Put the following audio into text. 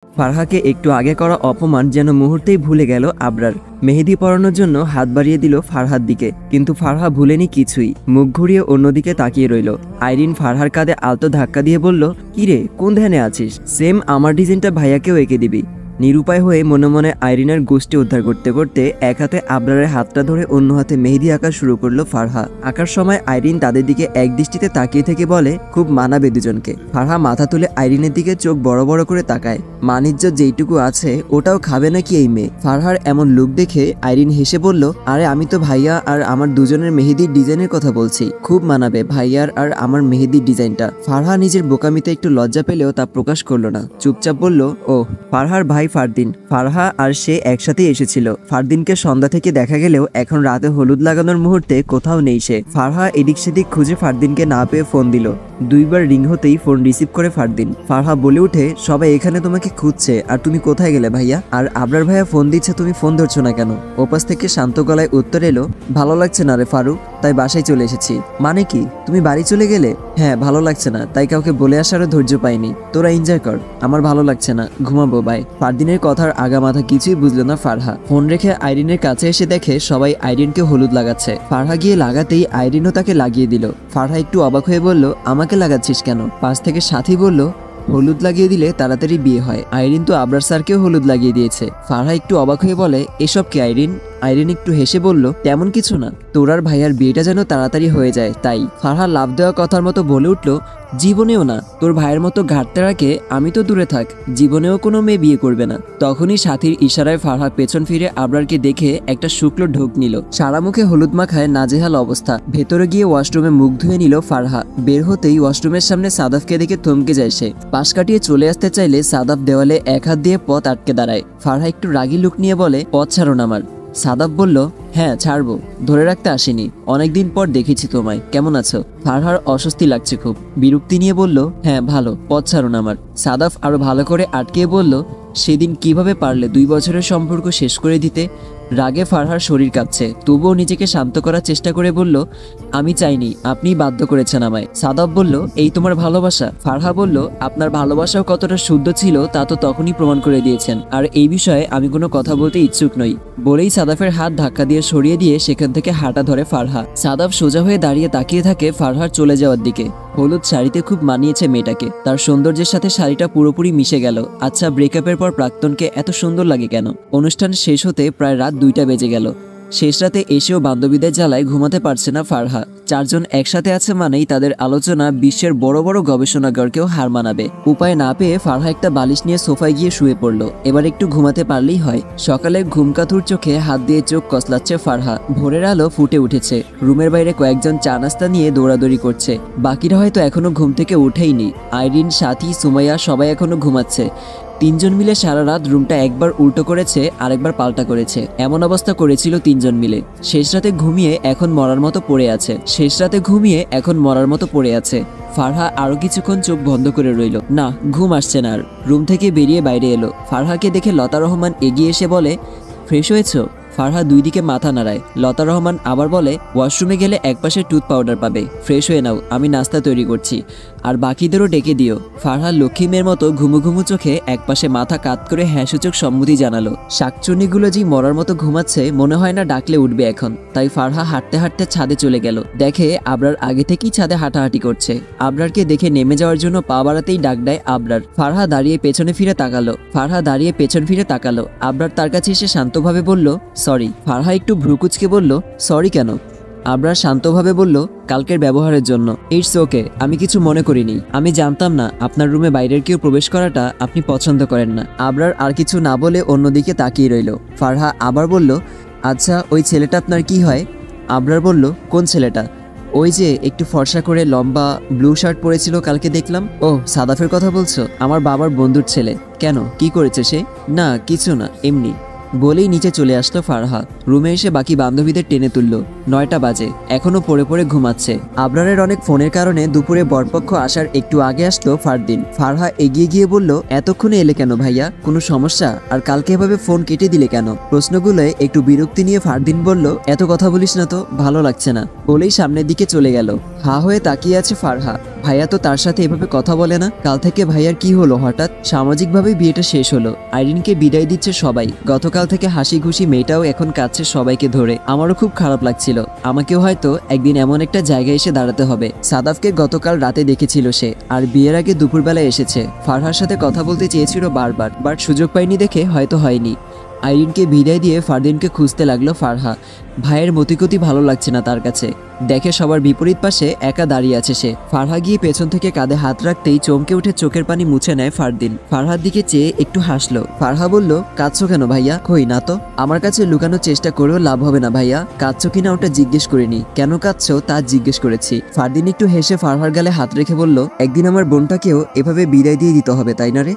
ফারহাকে একটু আগে করা অপমান যেন মুহূর্তেই ভুলে গেল আবরার। মেহেদি পরানোর জন্য হাত বাড়িয়ে দিল ফারহার দিকে, কিন্তু ফারহা ভুলেনি কিছুই, মুখ ঘুরিয়ে অন্যদিকে তাকিয়ে রইল। আইরিন ফারহার কাঁধে আলতো ধাক্কা দিয়ে বলল, কিরে কোন ধ্যানে আছিস? সেম আমার ডিজাইনটা ভাইয়াকেও এঁকে দিবি। নিরুপায় হয়ে মনে মনে আইরিনের গোষ্ঠী উদ্ধার করতে করতে এক হাতে আবরারের হাতটা ধরে অন্য হাতে মেহেদি আঁকা শুরু করলো ফারহা। আঁকার সময় আইরিন তাদের দিকে এক দৃষ্টিতে তাকিয়ে থেকে বলে, খুব মানাবে দুজনকে। ফারহা মাথা তুলে আইরিনের দিকে চোখ বড় বড় করে তাকায়। মানিজ্জত যেইটুকু আছে ওটাও খাবে নাকি এই মেয়ে? ফারহার এমন লুক দেখে আইরিন হেসে বলল, আরে আমি তো ভাইয়া আর আমার দুজনের মেহেদির ডিজাইনের কথা বলছি। খুব মানাবে ভাইয়ার আর আমার মেহেদির ডিজাইনটা। ফারহা নিজের বোকামিতে একটু লজ্জা পেলেও তা প্রকাশ করলো না, চুপচাপ বলল, ও ফারহার ভাই ফারদিন। ফারহা আর সে একসাথেই এসেছিল। ফারদিনকে সন্ধ্যা থেকে দেখা গেলেও এখন রাতে হলুদ লাগানোর মুহূর্তে কোথাও নেই সে। ফারহা এদিক সেদিক খুঁজে ফারদিনকে না পেয়ে ফোন দিল। দুইবার রিং হতেই ফোন রিসিভ করে ফারদিন। ফারহা বলে উঠে, সবাই এখানে তোমাকে খুঁজছে, আর তুমি কোথায় গেলে ভাইয়া? আর আবরার ভাইয়া ফোন দিচ্ছে, তুমি ফোন ধরছো না কেন? ওপাশ থেকে শান্ত গলায় উত্তর এলো, ভালো লাগছে না রে ফারুক, তাই বাসায় চলে এসেছি। মানে কি তুমি বাড়ি চলে গেলে? হ্যাঁ ভালো লাগছে না, তাই কাউকে বলে আসারও ধৈর্য পাইনি। তোরা এনজয় কর, আমার ভালো লাগছে না, ঘুমাবো বাই। ফারদিনের কথার আগা মাথা কিছুই বুঝলো না ফারহা। ফোন রেখে আইরিনের কাছে এসে দেখে সবাই আইরিনকে হলুদ লাগাচ্ছে। ফারহা গিয়ে লাগাতেই আইরিনও তাকে লাগিয়ে দিল। ফারহা একটু অবাক হয়ে বলল, আমাকে লাগাচ্ছিস কেন? পাশ থেকে সাথী বলল, হলুদ লাগিয়ে দিলে তাড়াতাড়ি বিয়ে হয়। আইরিন তো আবরার স্যারকেও হলুদ লাগিয়ে দিয়েছে। ফারহা একটু অবাক হয়ে বলে, এসব কি আইরিন? আইরিন একটু হেসে বলল, তেমন কিছু না, তোর আর ভাইয়ার বিয়েটা যেন তাড়াতাড়ি হয়ে যায় তাই। ফারহা লাভ দেওয়া কথার মতো বলে উঠল, জীবনেও না, তোর ভাইয়ের মতো ঘাটতে রাখে আমি তো দূরে থাক, জীবনেও কোনো মেয়ে বিয়ে করবে না। তখনই সাথীর ইশারায় ফারহা পেছন ফিরে আবরারকে দেখে একটা শুক্ল ঢোক নিল। সারা মুখে হলুদ মাখায় নাজেহাল অবস্থা। ভেতরে গিয়ে ওয়াশরুমে মুখ ধুয়ে নিল ফারহা। বের হতেই ওয়াশরুমের সামনে সাদাফকে দেখে থমকে যায় সে। পাশ কাটিয়ে চলে আসতে চাইলে সাদাফ দেওয়ালে এক হাত দিয়ে পথ আটকে দাঁড়ায়। ফারহা একটু রাগী লুক নিয়ে বলে, পথ ছাড়ুন আমার। সাদাফ বলল, হ্যাঁ ছাড়বো, ধরে রাখতে আসিনি, অনেকদিন পর দেখেছি তোমায়, কেমন আছো? ফারহার অস্বস্তি লাগছে খুব, বিরক্তি নিয়ে বলল, হ্যাঁ ভালো, পথ ছাড়ুন আমার। সাদাফ আরো ভালো করে আটকে বলল, সেদিন কিভাবে পারলে 2 বছরের সম্পর্ক শেষ করে দিতে? রাগে ফারহার শরীর কাঁপছে, তবুও নিজেকে শান্ত করার চেষ্টা করে বলল, আমি চাইনি, আপনিই বাধ্য করেছেন আমায়। সাদাফ বলল, এই তোমার ভালোবাসা? ফারহা বলল, আপনার ভালোবাসাও কতটা শুদ্ধ ছিল তা তো তখনই প্রমাণ করে দিয়েছেন, আর এই বিষয়ে আমি কোনো কথা বলতে ইচ্ছুক নই। বলেই সাদাফের হাত ধাক্কা দিয়ে সরিয়ে দিয়ে সেখান থেকে হাঁটা ধরে ফারহা। সাদাফ সোজা হয়ে দাঁড়িয়ে তাকিয়ে থাকে ফারহার চলে যাওয়ার দিকে। হলুদ শাড়িতে খুব মানিয়েছে মেয়েটাকে, তার সৌন্দর্যের সাথে শাড়িটা পুরোপুরি মিশে গেল। আচ্ছা, ব্রেকআপের পর প্রাক্তনকে এত সুন্দর লাগে কেন? অনুষ্ঠান শেষ হতে প্রায় রাত 2টা বেজে গেল। শেষ রাতে এসেও বান্ধবীদের জ্বালায় ঘুমাতে পারছে না ফারহা। 4 জন একসাথে আছে মানেই তাদের আলোচনা বিশ্বের বড় বড় গবেষণাগারকেও হার মানাবে। উপায় না পেয়ে ফারহা একটা বালিশ নিয়ে সোফায় গিয়ে শুয়ে পড়ল। এবার একটু ঘুমাতে পারলেই হয়। সকালে ঘুমকাতুর চোখে হাত দিয়ে চোখ কসলাচ্ছে ফারহা। ভোরের আলো ফুটে উঠেছে। রুমের বাইরে কয়েকজন চা নাস্তা নিয়ে দৌড়াদৌড়ি করছে। বাকিরা হয়তো এখনো ঘুম থেকে উঠেইনি। আইরিন, সাথী, সুমাইয়া সবাই এখনো ঘুমাচ্ছে। 3 জন মিলে সারা রাত রুমটা একবার উল্টো করেছে, আরেকবার পাল্টা করেছে। এমন অবস্থা করেছিল 3 জন মিলে। শেষ রাতে ঘুমিয়ে এখন মরার মতো পড়ে আছে। ফারহা আরো কিছুক্ষণ চোখ বন্ধ করে রইল। না, ঘুম আসছে না আর। রুম থেকে বেরিয়ে বাইরে এলো। ফারহাকে দেখে লতা রহমান এগিয়ে এসে বলে, ফ্রেশ হয়েছো? ফারহা 2 দিকে মাথা নাড়ায়। লতা রহমান আবার বলে, ওয়াশরুমে গেলে একপাশে টুথ পাউডার পাবে, ফ্রেশ হয়ে নাও, আমি নাস্তা তৈরি করছি, আর বাকিদেরও ডেকে দিও। ফারহা লক্ষ্মী মেয়ের মতো ঘুমু ঘুমু চোখে একপাশে মাথা কাত করে হ্যাঁসূচক সম্মতি জানালো। শাকচুন্নিগুলো যে মরার মতো ঘুমাচ্ছে, মনে হয় না ডাকলে উঠবে এখন। তাই ফারহা হাঁটতে হাঁটতে ছাদে চলে গেল। দেখে আবরার আগে থেকেই ছাদে হাঁটাহাঁটি করছে। আবরারকে দেখে নেমে যাওয়ার জন্য পা বাড়াতেই ডাক দেয় আবরার। ফারহা দাঁড়িয়ে পেছন ফিরে তাকালো। আবরার তার কাছে এসে শান্তভাবে বলল, সরি। ফারহা একটু ভ্রুকুচকে বলল, সরি কেন? আবরার শান্তভাবে বলল, কালকের ব্যবহারের জন্য। ইটস ওকে, আমি কিছু মনে করিনি। আমি জানতাম না আপনার রুমে বাইরের কেউ প্রবেশ করাটা আপনি পছন্দ করেন না। আবরার আর কিছু না বলে অন্যদিকে তাকিয়ে রইল। ফারহা আবার বলল, আচ্ছা ওই ছেলেটা আপনার কি হয়? আবরার বলল, কোন ছেলেটা? ওই যে একটু ফর্সা করে লম্বা ব্লু শার্ট পরেছিল, কালকে দেখলাম। ও, সাদাফের কথা বলছো? আমার বাবার বন্ধুর ছেলে। কেন, কি করেছে সে? না কিছু না, এমনি। বলেই নিচে চলে আসলো ফারহা। রুমে এসে বাকি বান্ধবীদের টেনে তুলল। 9টা বাজে, এখনো পড়ে পড়ে ঘুমাচ্ছে। আবরারের অনেক ফোনের কারণে দুপুরে বরপক্ষ আসার একটু আগে আসলো ফারদিন। ফারহা এগিয়ে গিয়ে বলল, এতক্ষণে এলে কেন ভাইয়া, কোনো সমস্যা? আর কালকে এভাবে ফোন কেটে দিলে কেন? প্রশ্নগুলোয় একটু বিরক্তি নিয়ে ফারদিন বলল, এত কথা বলিস না তো, ভালো লাগছে না। বলেই সামনের দিকে চলে গেল। হা হয়ে তাকিয়ে আছে ফারহা। ভাইয়া তো তার সাথে এভাবে কথা বলে না। কাল থেকে ভাইয়ার কি হলো হঠাৎ? সামাজিকভাবে বিয়েটা শেষ হলো, আইরিনকে বিদায় দিচ্ছে সবাই। গতকাল থেকে হাসি খুশি মেয়েটাও এখন কাঁদছে সবাইকে ধরে। আমারও খুব খারাপ লাগছিল। আমাকেও হয়তো একদিন এমন একটা জায়গায় এসে দাঁড়াতে হবে। সাদাফকে গতকাল রাতে দেখেছিল সে, আর বিয়ের আগে দুপুরবেলা এসেছে। ফারহার সাথে কথা বলতে চেয়েছিল বারবার, বাট সুযোগ পাইনি দেখে হয়তো হয়নি। আইরিনকে বিদায় দিয়ে ফারদিনকে খুঁজতে লাগলো ফারহা। ভাইয়ের মতিগতি ভালো লাগছে না তার কাছে। দেখে সবার বিপরীত পাশে একা দাঁড়িয়ে আছে সে। ফারহা গিয়ে পেছন থেকে কাঁধে হাত রাখতেই চমকে উঠে চোখের পানি মুছে নেয় ফারদিন। ফারহার দিকে চেয়ে একটু হাসলো। ফারহা বলল, কাঁদছো কেন ভাইয়া? কই না তো। আমার কাছে লুকানোর চেষ্টা করেও লাভ হবে না ভাইয়া। কাঁদছো কিনা ওটা জিজ্ঞেস করিনি, কেন কাঁদছো তা জিজ্ঞেস করেছি। ফারদিন একটু হেসে ফারহার গালে হাত রেখে বলল, একদিন আমার বোনটাকেও এভাবে বিদায় দিয়ে দিতে হবে তাই না রে?